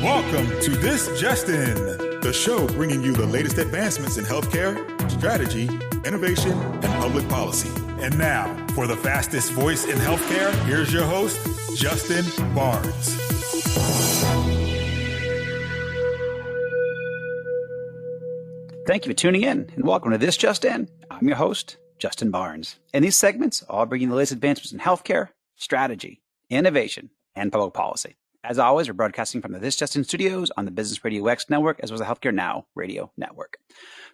Welcome to This Just In, the show bringing you the latest advancements in healthcare, strategy, innovation, and public policy. And now, for the fastest voice in healthcare, here's your host, Justin Barnes. Thank you for tuning in, and welcome to This Just In. I'm your host, Justin Barnes. In these segments, I'll bring you the latest advancements in healthcare, strategy, innovation, and public policy. As always, we're broadcasting from the This Just In studios on the Business Radio X network, as well as the Healthcare Now radio network.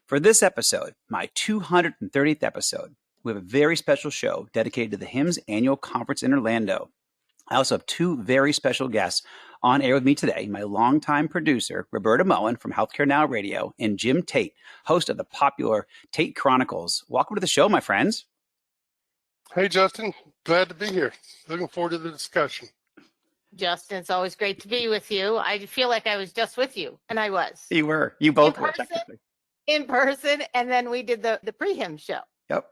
For this episode, my 230th episode, we have a very special show dedicated to the HIMSS annual conference in Orlando. I also have two very special guests on air with me today, my longtime producer, Roberta Mullin from Healthcare Now Radio, and Jim Tate, host of the popular Tate Chronicles. Welcome to the show, my friends. Hey, Justin. Glad to be here. Looking forward to the discussion. Justin, it's always great to be with you. I feel like I was just with you, and I was. You were. You both were. In person, and then we did the pre-HIMSS show. Yep.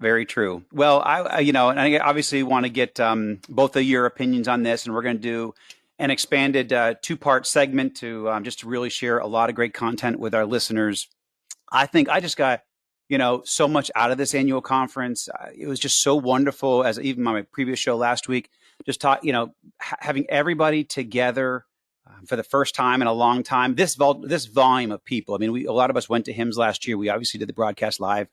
Very true. Well, and I obviously want to get both of your opinions on this, and we're going to do an expanded two-part segment to just to really share a lot of great content with our listeners. I think I just got, so much out of this annual conference. It was just so wonderful, as even my previous show last week, just having everybody together for the first time in a long time. This volume of people. I mean, a lot of us went to HIMSS last year. We obviously did the broadcast live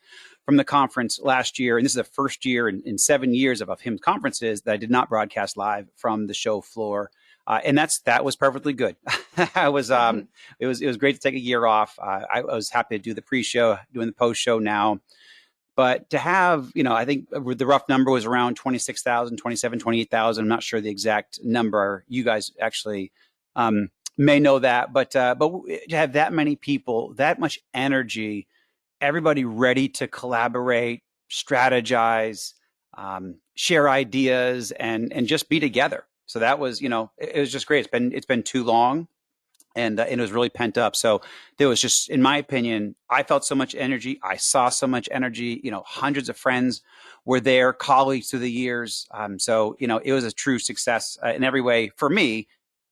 from the conference last year, and this is the first year in 7 years of HIMSS conferences that I did not broadcast live from the show floor. And that was perfectly good. It was great to take a year off. I was happy to do the pre-show, doing the post-show now. But to have, I think the rough number was around 26,000, 27, 28,000. I'm not sure the exact number. You guys actually may know that. But to have that many people, that much energy, everybody ready to collaborate, strategize, share ideas, and just be together. So that was, it was just great. It's been too long, and it was really pent up. So there was just, in my opinion, I felt so much energy. I saw so much energy. Hundreds of friends were there, colleagues through the years. So it was a true success in every way for me.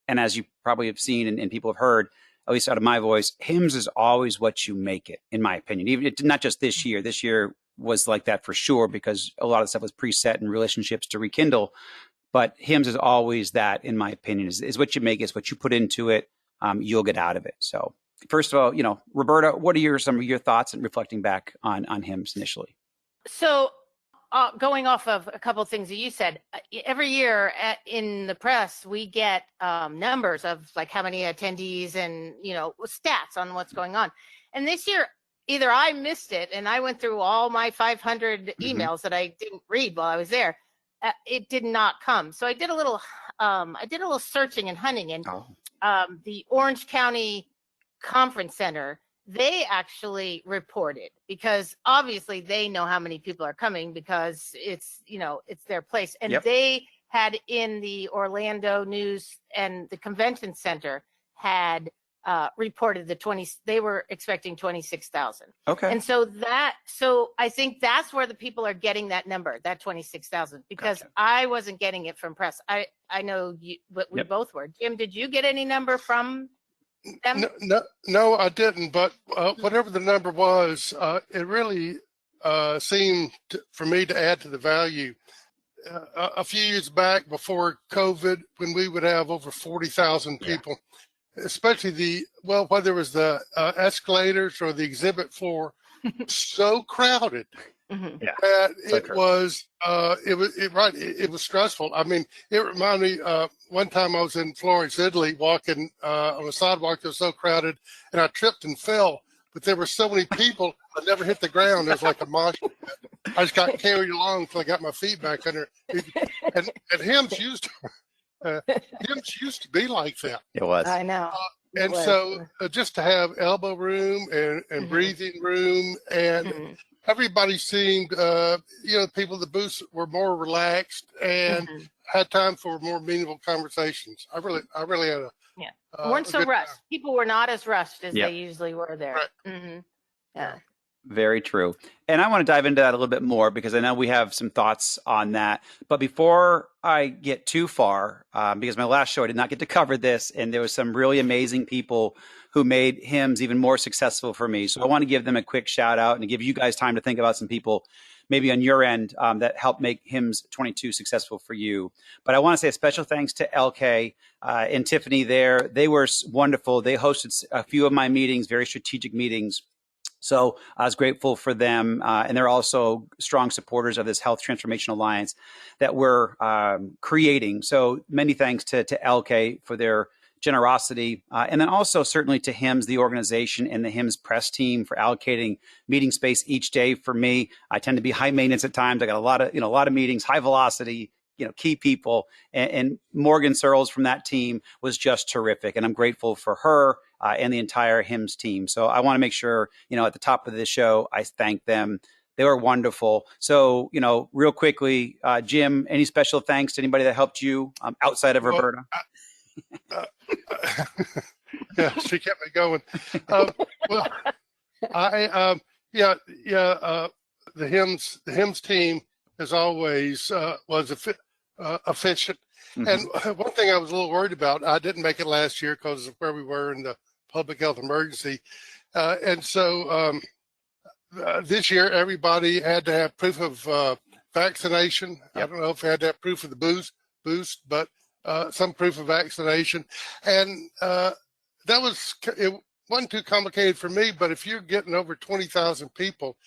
And as you probably have seen and people have heard, at least out of my voice, HIMSS is always what you make it, in my opinion. Even not just this year. This year was like that for sure, because a lot of stuff was preset and relationships to rekindle. But HIMSS is always that, in my opinion, is what you make, is what you put into it, you'll get out of it. So first of all, Roberta, what are some of your thoughts and reflecting back on HIMSS initially? So going off of a couple of things that you said, every year in the press, we get numbers of like how many attendees and, stats on what's going on. And this year, either I missed it and I went through all my 500 emails that I didn't read while I was there. It did not come. So I did a little searching and hunting, and the Orange County Conference Center, they actually reported, because obviously they know how many people are coming because it's their place. And they had, in the Orlando News and the Convention Center, had reported they were expecting 26,000. Okay. And so I think that's where the people are getting that number, that 26,000, because gotcha. I wasn't getting it from press. I know you, but we both were. Jim, did you get any number from them? No, I didn't. But whatever the number was, it really seemed for me to add to the value. A few years back, before COVID, when we would have over 40,000 people, especially whether it was the escalators or the exhibit floor, so crowded that it was stressful. I mean, it reminded me, one time I was in Florence, Italy, walking on a sidewalk that was so crowded, and I tripped and fell, but there were so many people, I never hit the ground. It was like a mosh pit. I just got carried along until I got my feet back under. And HIMSS used to be like that. It was. I know. And so just to have elbow room and breathing room, and everybody seemed, people at the booths were more relaxed and had time for more meaningful conversations. I really had weren't so rushed. People were not as rushed as they usually were there. Right. Yeah. Very true. And I want to dive into that a little bit more because I know we have some thoughts on that. But before I get too far, because my last show I did not get to cover this, and there was some really amazing people who made HIMSS even more successful for me. So I want to give them a quick shout out and give you guys time to think about some people maybe on your end that helped make HIMSS22 successful for you. But I want to say a special thanks to LK and Tiffany there. They were wonderful. They hosted a few of my meetings, very strategic meetings. So I was grateful for them. And they're also strong supporters of this Health Transformation Alliance that we're creating. So many thanks to LK for their generosity. And then also certainly to HIMSS, the organization, and the HIMSS press team for allocating meeting space each day for me. I tend to be high maintenance at times. I got a lot of meetings, high velocity, key people, and Morgan Searles from that team was just terrific. And I'm grateful for her and the entire HIMSS team. So I want to make sure, at the top of the show, I thank them. They were wonderful. So, real quickly, Jim, any special thanks to anybody that helped you outside of Roberta? Yeah, she kept me going. The HIMSS team, as always, was efficient. Mm-hmm. And one thing I was a little worried about, I didn't make it last year because of where we were in the public health emergency. And so this year, everybody had to have proof of vaccination. Yep. I don't know if they had to have proof of the boost, but some proof of vaccination. And it wasn't too complicated for me, but if you're getting over 20,000 people,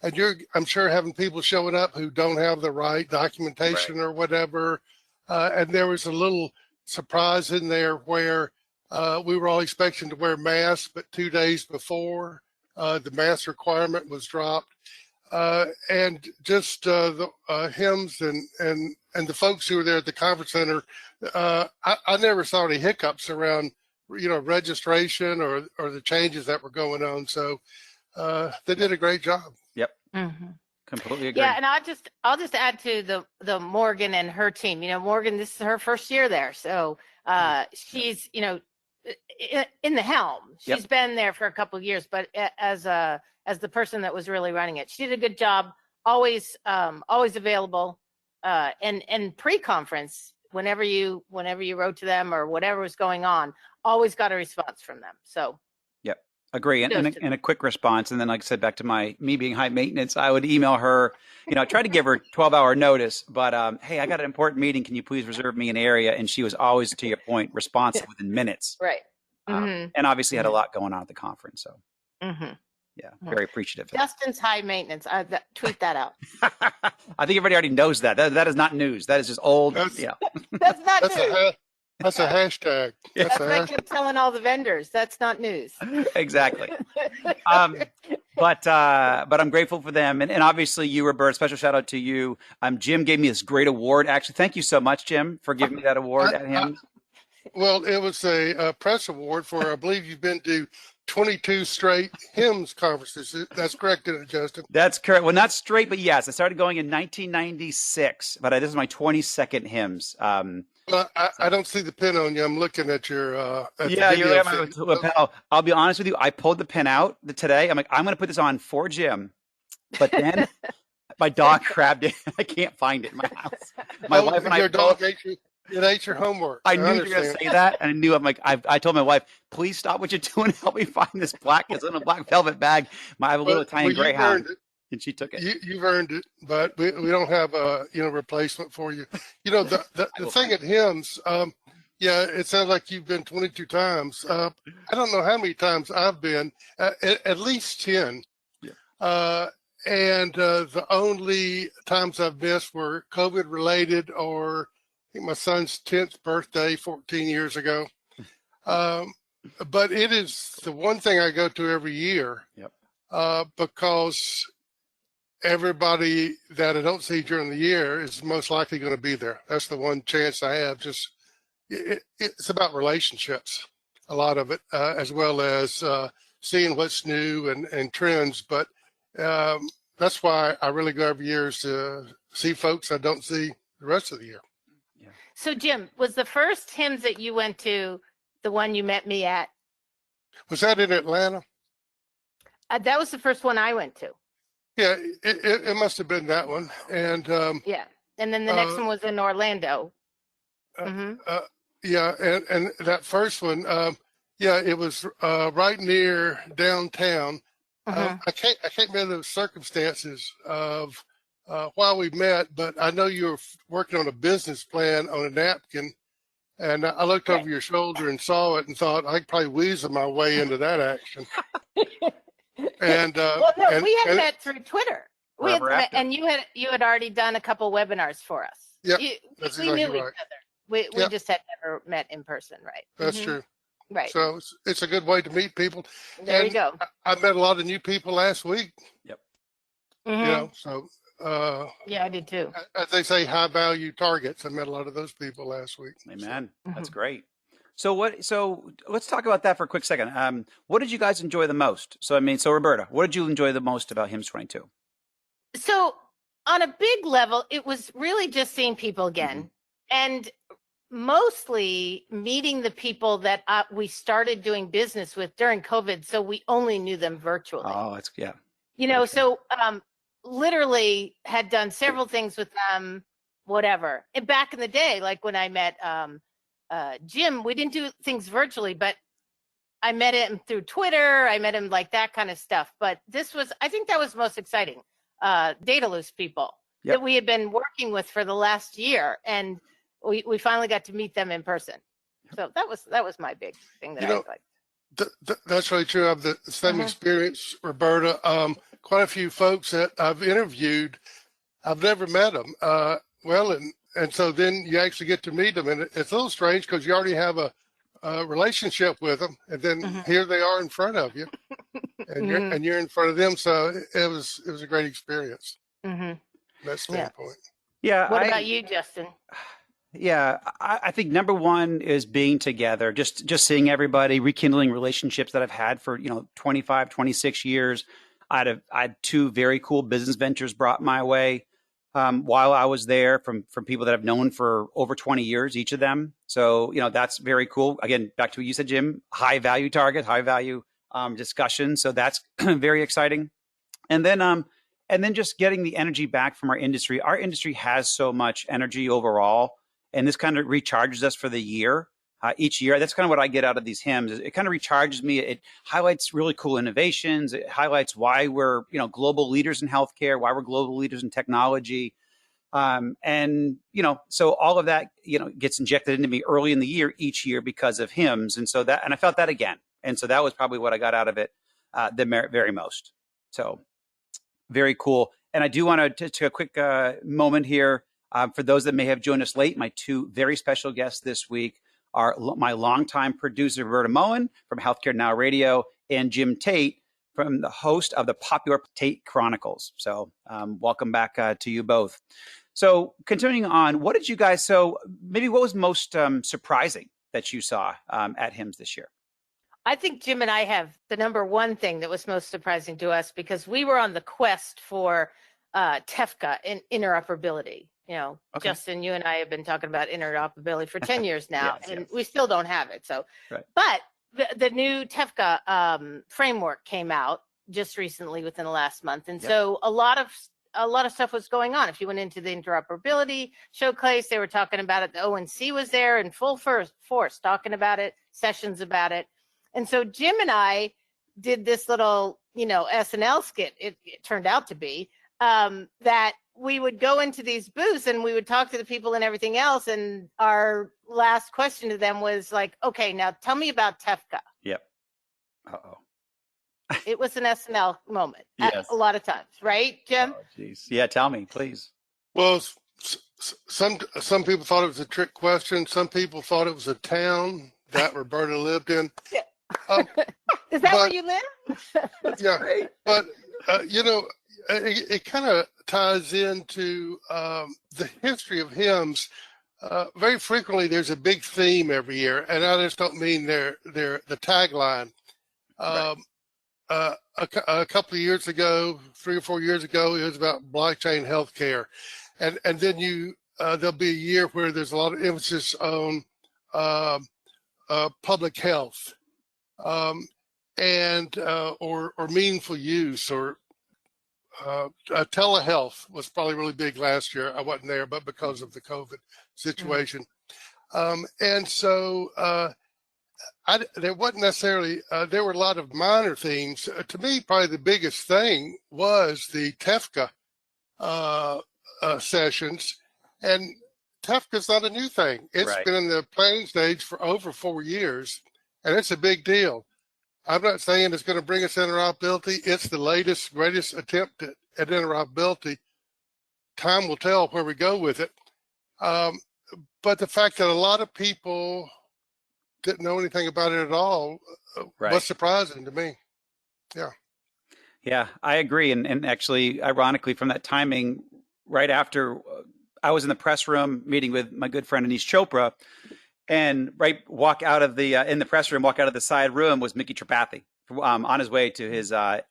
and I'm sure having people showing up who don't have the right documentation or whatever. And there was a little surprise in there where we were all expecting to wear masks, but 2 days before the mask requirement was dropped. And just the HIMSS and the folks who were there at the conference center, I never saw any hiccups around, registration or the changes that were going on. So they did a great job. Yep. Mm-hmm. Completely agree. Yeah, and I'll just add to the Morgan and her team. Morgan, this is her first year there, so she's in the helm. She's been there for a couple of years, but as the person that was really running it, she did a good job. Always available, and pre-conference whenever you wrote to them or whatever was going on, always got a response from them. So. Agree. And a quick response. And then, like I said, back to me being high maintenance, I would email her, I tried to give her 12-hour notice, but hey, I got an important meeting. Can you please reserve me an area? And she was always, to your point, responsive within minutes. Right. And obviously had a lot going on at the conference. So yeah, very appreciative. Justin's high maintenance. Tweet that out. I think everybody already knows that. That is not news. That is just old. That's not news. That's a hashtag. That's what I kept telling all the vendors. That's not news. Exactly. But I'm grateful for them. And obviously you, Roberta, special shout out to you. Jim gave me this great award. Actually, thank you so much, Jim, for giving me that award at HIMSS. Well, it was a press award for, I believe you've been to 22 straight HIMSS conferences. That's correct, isn't it, Justin? That's correct. Well, not straight, but yes. I started going in 1996, but this is my 22nd HIMSS. Well, I don't see the pin on you. I'm looking at your yeah, you're at my lapel. I'll be honest with you. I pulled the pin out today. I'm like, I'm going to put this on for Jim. But then my dog grabbed it. I can't find it in my house. My wife and your dog ate your homework. I knew you were going to say that. And I knew, I told my wife, please stop what you're doing. Help me find this black. It's in a black velvet bag. I have a little tiny greyhound. And she took it. You've earned it, but we don't have a replacement for you. The thing at HIMSS, it sounds like you've been 22 times. I don't know how many times I've been, at least 10. Yeah. And the only times I've missed were COVID related, or I think my son's 10th birthday 14 years ago. But it is the one thing I go to every year. Yep. Because everybody that I don't see during the year is most likely going to be there. That's the one chance I have. Just it's about relationships, a lot of it, as well as seeing what's new and trends. But that's why I really go every year is to see folks I don't see the rest of the year. Yeah. So Jim, was the first HIMSS that you went to the one you met me at? Was that in Atlanta? That was the first one I went to. Yeah, it must have been that one. And Yeah. And then the next one was in Orlando. yeah, and that first one, yeah, it was right near downtown. I can't remember the circumstances of why we met, but I know you were working on a business plan on a napkin, and I looked over your shoulder and saw it and thought I could probably weasel my way into that action. And well, no, we had met through Twitter. We had met, after. and you had already done a couple webinars for us. Yeah, we exactly knew right. each other. We just had never met in person, right? That's true. Right. So it's a good way to meet people. There you go. I met a lot of new people last week. Yep. You know, so yeah, I did too. as they say, high value targets. I met a lot of those people last week. Amen. That's great. So let's talk about that for a quick second. What did you guys enjoy the most? So Roberta, what did you enjoy the most about HIMSS22? So on a big level, it was really just seeing people again, and mostly meeting the people that we started doing business with during COVID. So we only knew them virtually. Oh, that's You know, so literally had done several things with them, whatever. And back in the day, like when I met Jim, we didn't do things virtually, but I met him through Twitter. I met him like that kind of stuff. But I think that was most exciting. Data loose people that we had been working with for the last year. And we finally got to meet them in person. So that was my big thing that I liked. That's really true. I have the same experience, Roberta. Quite a few folks that I've interviewed, I've never met them. And so then you actually get to meet them, and it's a little strange because you already have a relationship with them, and then here they are in front of you, and you're in front of them. So it was a great experience. From that standpoint. Yeah. What about you, Justin? Yeah, I think number one is being together, just seeing everybody, rekindling relationships that I've had for 25, 26 years. I had two very cool business ventures brought my way while I was there from people that I've known for over 20 years, each of them. So that's very cool. Again, back to what you said, Jim. High value target, high value discussion. So that's very exciting. And then just getting the energy back from our industry. Our industry has so much energy overall. And this kind of recharges us for the year, each year. That's kind of what I get out of these HIMSS. It kind of recharges me. It highlights really cool innovations. It highlights why we're, global leaders in healthcare, why we're global leaders in technology. So all of that, gets injected into me early in the year, each year because of HIMSS. And I felt that again. And so that was probably what I got out of it the very most. So very cool. And I do want to take a quick moment here. For those that may have joined us late, my two very special guests this week are my longtime producer, Roberta Mullin from Healthcare Now Radio, and Jim Tate, from the host of the popular Tate Chronicles. So welcome back to you both. So continuing on, what was most surprising that you saw at HIMSS this year? I think Jim and I have the number one thing that was most surprising to us, because we were on the quest for TEFCA and interoperability. Justin, you and I have been talking about interoperability for 10 years now, and we still don't have it. So, but the new TEFCA framework came out just recently within the last month. And so a lot of stuff was going on. If you went into the interoperability showcase, they were talking about it. The ONC was there in full force talking about it, sessions about it. And so Jim and I did this little, SNL skit, it turned out to be, that we would go into these booths and we would talk to the people and everything else. And our last question to them was like, okay, now tell me about TEFCA. Yep. Uh-oh. It was an SNL moment Yes. a lot of times, right, Jim? Oh, geez. Yeah, tell me, please. Well, some people thought it was a trick question. Some people thought it was a town that Roberta lived in. Is that where you live? Yeah, great. But it kind of ties into the history of HIMSS. Very frequently, there's a big theme every year, and I just don't mean the tagline. A couple of years ago, 3 or 4 years ago, it was about blockchain healthcare, and then there'll be a year where there's a lot of emphasis on public health. and or meaningful use, or telehealth was probably really big last year. I wasn't there, but because of the COVID situation. And so there wasn't necessarily, there were a lot of minor themes. To me, probably the biggest thing was the TEFCA sessions. And TEFCA's not a new thing. It's been in the planning stage for over 4 years, and it's a big deal. I'm not saying it's going to bring us interoperability. It's the latest, greatest attempt at interoperability. Time will tell where we go with it. But the fact that a lot of people didn't know anything about it at all was surprising to me. Yeah. Yeah, I agree. And actually, ironically, from that timing, right after I was in the press room meeting with my good friend Anish Chopra, and walk out of the in the press room, walk out of the side room was Mickey Tripathi on his way to his to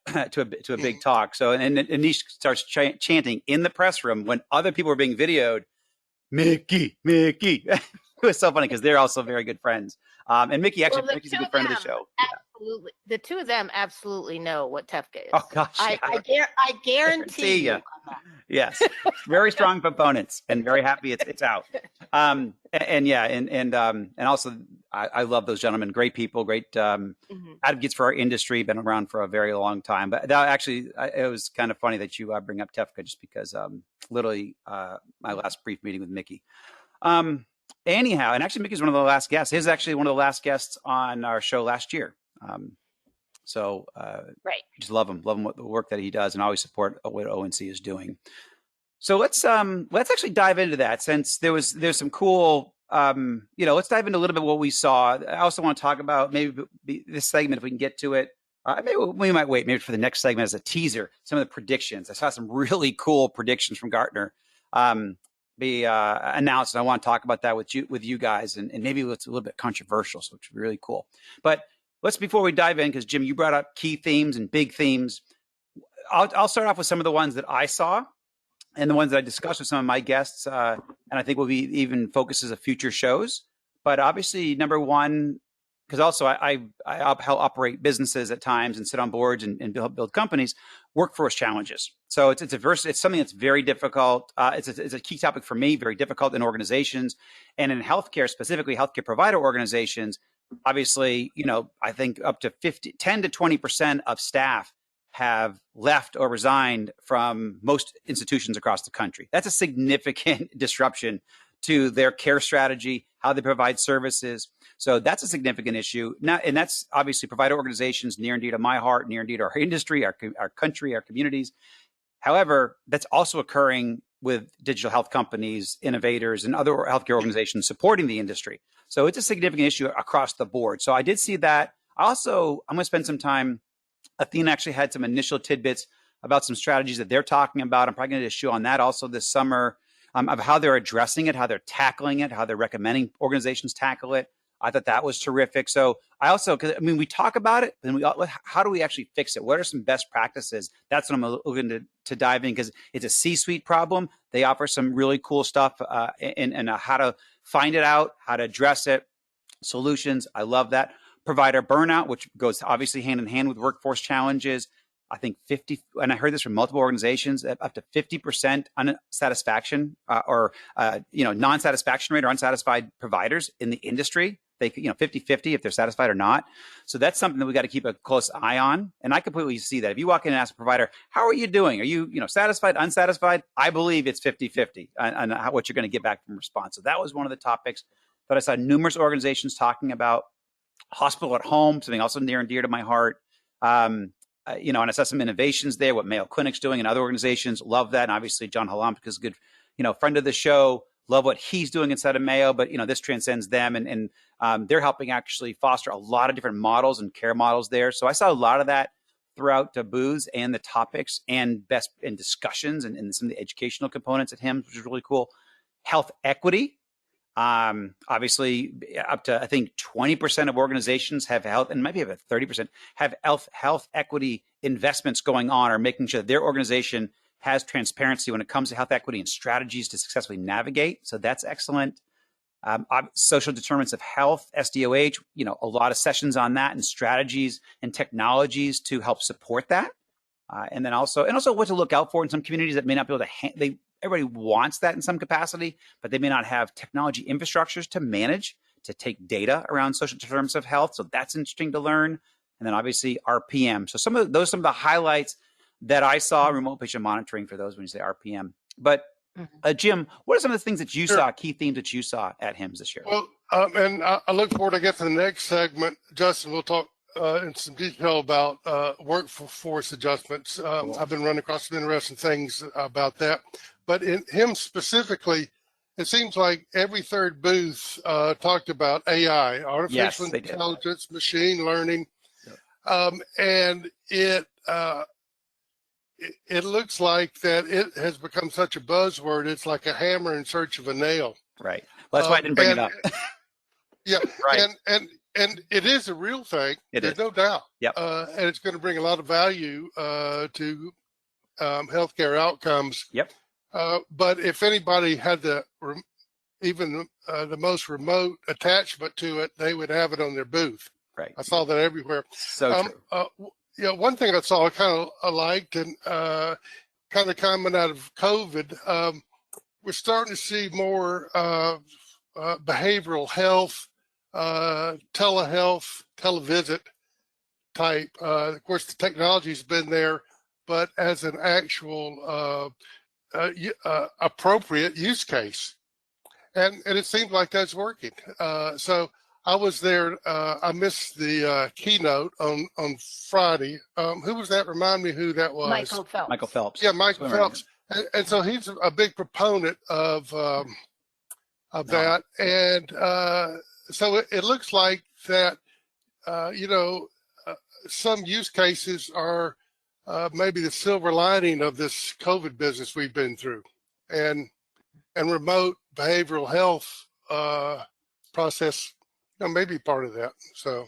a big talk. So and Anish starts chanting in the press room when other people were being videoed, Mickey. It was so funny because they're also very good friends. And Mickey, actually, Mickey's a good friend of the show. Absolutely. The two of them absolutely know what TEFCA is. Oh, gosh. I guarantee you. Yes. Very strong proponents, and very happy it's out. And also I love those gentlemen. Great people, great advocates for our industry, been around for a very long time. But that actually, it was kind of funny that you bring up TEFCA just because literally my last brief meeting with Mickey. Anyhow, and actually Mickey's one of the last guests. He's actually one of the last guests on our show last year. Just love him what the work that he does, and always support what ONC is doing. So let's actually dive into that, since there's some cool, let's dive into a little bit what we saw. I also want to talk about maybe this segment, if we can get to it. Maybe we might wait maybe for the next segment as a teaser, some of the predictions. I saw some really cool predictions from Gartner be announced, and I want to talk about that with you guys, and maybe it's a little bit controversial, so it's really cool. But before we dive in, because Jim, you brought up key themes and big themes. I'll start off with some of the ones that I saw and the ones that I discussed with some of my guests, and I think will be even focuses of future shows. But obviously, number one, because also I help operate businesses at times and sit on boards and build companies, workforce challenges. So it's something that's very difficult. It's a key topic for me, very difficult in organizations, and in healthcare, specifically healthcare provider organizations. Obviously, I think up to 10 to 20% of staff have left or resigned from most institutions across the country. That's a significant disruption to their care strategy, how they provide services. So that's a significant issue. Now, and that's obviously provider organizations near and dear to my heart, near and dear to our industry, our country, our communities. However, that's also occurring with digital health companies, innovators, and other healthcare organizations supporting the industry. So it's a significant issue across the board. So I did see that. I'm going to spend some time. Athena actually had some initial tidbits about some strategies that they're talking about. I'm probably going to do a show on that also this summer, of how they're addressing it, how they're tackling it, how they're recommending organizations tackle it. I thought that was terrific. So we talk about it, but how do we actually fix it? What are some best practices? That's what I'm looking to dive in, because it's a C-suite problem. They offer some really cool stuff and how to find it out, how to address it, solutions. I love that. Provider burnout, which goes obviously hand in hand with workforce challenges. I think 50, and I heard this from multiple organizations, up to 50% unsatisfaction or non-satisfaction rate or unsatisfied providers in the industry. They 50-50 if they're satisfied or not. So that's something that we got to keep a close eye on. And I completely see that. If you walk in and ask a provider, how are you doing? Are you satisfied, unsatisfied? I believe it's 50-50 on what you're going to get back from response. So that was one of the topics that I saw numerous organizations talking about. Hospital at home, something also near and dear to my heart. And I saw some innovations there, what Mayo Clinic's doing and other organizations. Love that. And obviously John Halamka is a good, friend of the show. Love what he's doing inside of Mayo, but this transcends them, and they're helping actually foster a lot of different models and care models there. So I saw a lot of that throughout the booths and the topics and best in discussions and some of the educational components at HIMSS, which is really cool. Health equity. Obviously, up to I think 20% of organizations have health, and maybe about 30% have health equity investments going on, or making sure that their organization has transparency when it comes to health equity and strategies to successfully navigate. So that's excellent. Social determinants of health, SDOH, a lot of sessions on that and strategies and technologies to help support that. And also what to look out for in some communities that may not be able to, everybody wants that in some capacity, but they may not have technology infrastructures to manage, to take data around social determinants of health. So that's interesting to learn. And then obviously RPM. So some of the highlights that I saw, remote patient monitoring for those when you say RPM. But Jim, what are some of the things that you saw, key themes that you saw at HIMSS this year? Well, and I look forward to get to the next segment. Justin, we'll talk in some detail about workforce adjustments. I've been running across some interesting things about that. But in HIMSS specifically, it seems like every third booth talked about AI, artificial intelligence, machine learning. And it looks like that it has become such a buzzword. It's like a hammer in search of a nail. Right. Well, that's why I didn't bring it up. Yeah. Right. And it is a real thing. There's no doubt. Yep. And it's going to bring a lot of value to healthcare outcomes. Yep. But if anybody had even the most remote attachment to it, they would have it on their booth. Right. I saw that everywhere. So true. One thing I saw I kind of liked, and kind of coming out of COVID, we're starting to see more behavioral health, telehealth, televisit type. Of course, the technology's been there, but as an actual appropriate use case. And it seems like that's working. So I was there. I missed the keynote on Friday. Who was that? Remind me who that was. Michael Phelps. Michael Phelps. Yeah, Michael Phelps. And so he's a big proponent of that. And so it looks like that, some use cases are maybe the silver lining of this COVID business we've been through. And remote behavioral health process maybe part of that. So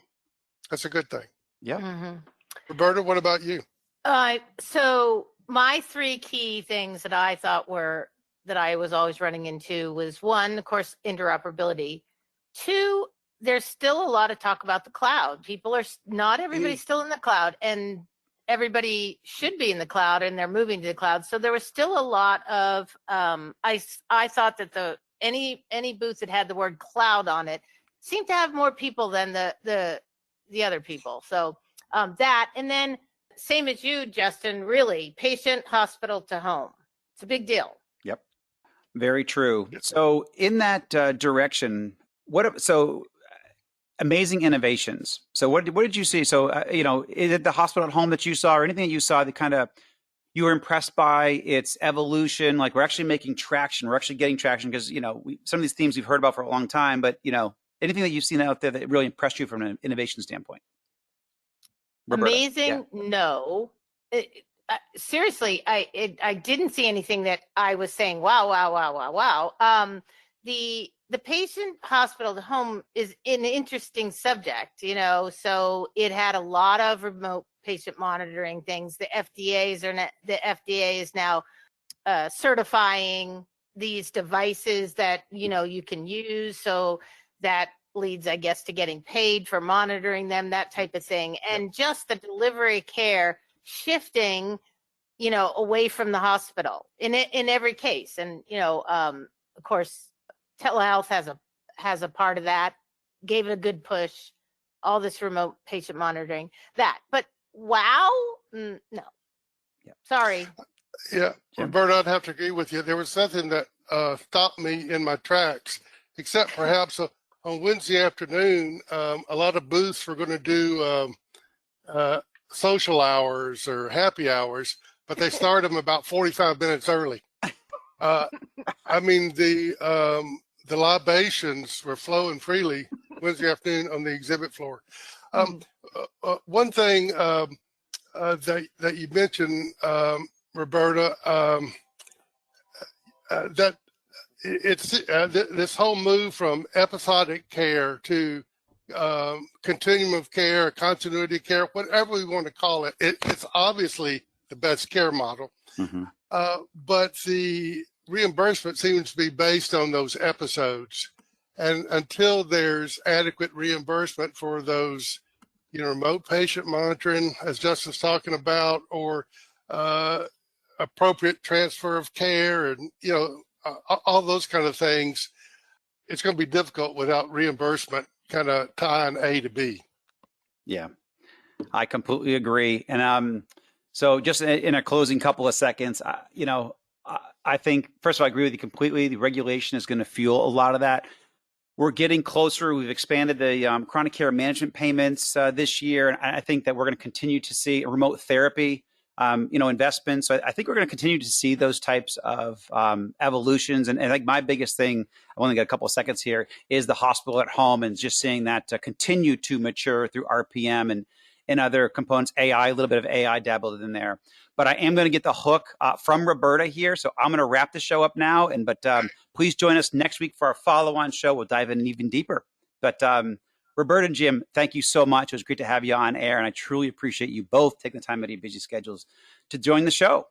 that's a good thing. Yeah. Mm-hmm. Roberta, what about you? So my three key things that I thought that I was always running into was, one, of course, interoperability. Two, there's still a lot of talk about the cloud. Not everybody's still in the cloud, and everybody should be in the cloud, and they're moving to the cloud. So there was still a lot of, I thought that any booth that had the word cloud on it seemed to have more people than the other people. So that, and then same as you, Justin, really, patient hospital to home. It's a big deal. Yep. Very true. So in that direction, amazing innovations. So what did you see? So, is it the hospital at home that you saw, or anything that you saw that you were impressed by its evolution? Like, we're actually making traction. We're actually getting traction because, some of these themes we've heard about for a long time, but, anything that you've seen out there that really impressed you from an innovation standpoint? Roberta. Amazing? Yeah. No. Seriously, I didn't see anything that I was saying, wow. The patient hospital to home is an interesting subject, so it had a lot of remote patient monitoring things. The FDA is now certifying these devices that, you can use. So that leads, I guess, to getting paid for monitoring them, that type of thing. And just the delivery care shifting, away from the hospital in every case. And, of course, telehealth has a part of that, gave it a good push, all this remote patient monitoring, but wow, no. Yeah. Sorry. Yeah, Roberta, I'd have to agree with you. There was something that stopped me in my tracks, except perhaps on Wednesday afternoon, a lot of booths were going to do social hours or happy hours, but they started them about 45 minutes early. I mean, the libations were flowing freely Wednesday afternoon on the exhibit floor. One thing that you mentioned, Roberta, that it's this whole move from episodic care to continuum of care, continuity of care, whatever we want to call it. It's obviously the best care model, but the reimbursement seems to be based on those episodes. And until there's adequate reimbursement for those, remote patient monitoring, as Justin's talking about, or appropriate transfer of care and, all those kind of things, it's going to be difficult without reimbursement kind of tying A to B. Yeah, I completely agree. And so just in a closing couple of seconds, I think, first of all, I agree with you completely. The regulation is going to fuel a lot of that. We're getting closer. We've expanded the chronic care management payments this year. And I think that we're going to continue to see remote therapy, investments. So I think we're going to continue to see those types of evolutions. And I think my biggest thing, I only got a couple of seconds here, is the hospital at home and just seeing that continue to mature through RPM and other components, AI, a little bit of AI dabbled in there. But I am going to get the hook from Roberta here. So I'm going to wrap the show up now. But please join us next week for our follow-on show. We'll dive in even deeper. But Roberta and Jim, thank you so much. It was great to have you on air. And I truly appreciate you both taking the time out of your busy schedules to join the show.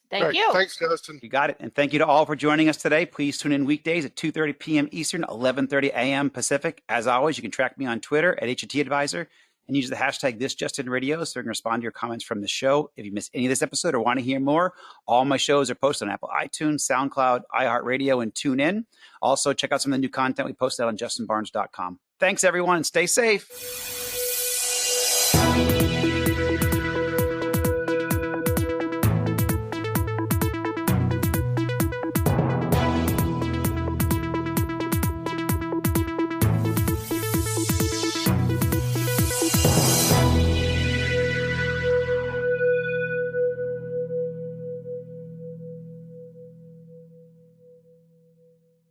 Thank you. Thanks, Justin. You got it. And thank you to all for joining us today. Please tune in weekdays at 2:30 p.m. Eastern, 11:30 a.m. Pacific. As always, you can track me on Twitter at HT Advisor and use the hashtag ThisJustinRadio so I can respond to your comments from the show. If you missed any of this episode or want to hear more, all my shows are posted on Apple iTunes, SoundCloud, iHeartRadio, and TuneIn. Also, check out some of the new content we posted on justinbarnes.com. Thanks, everyone, and stay safe.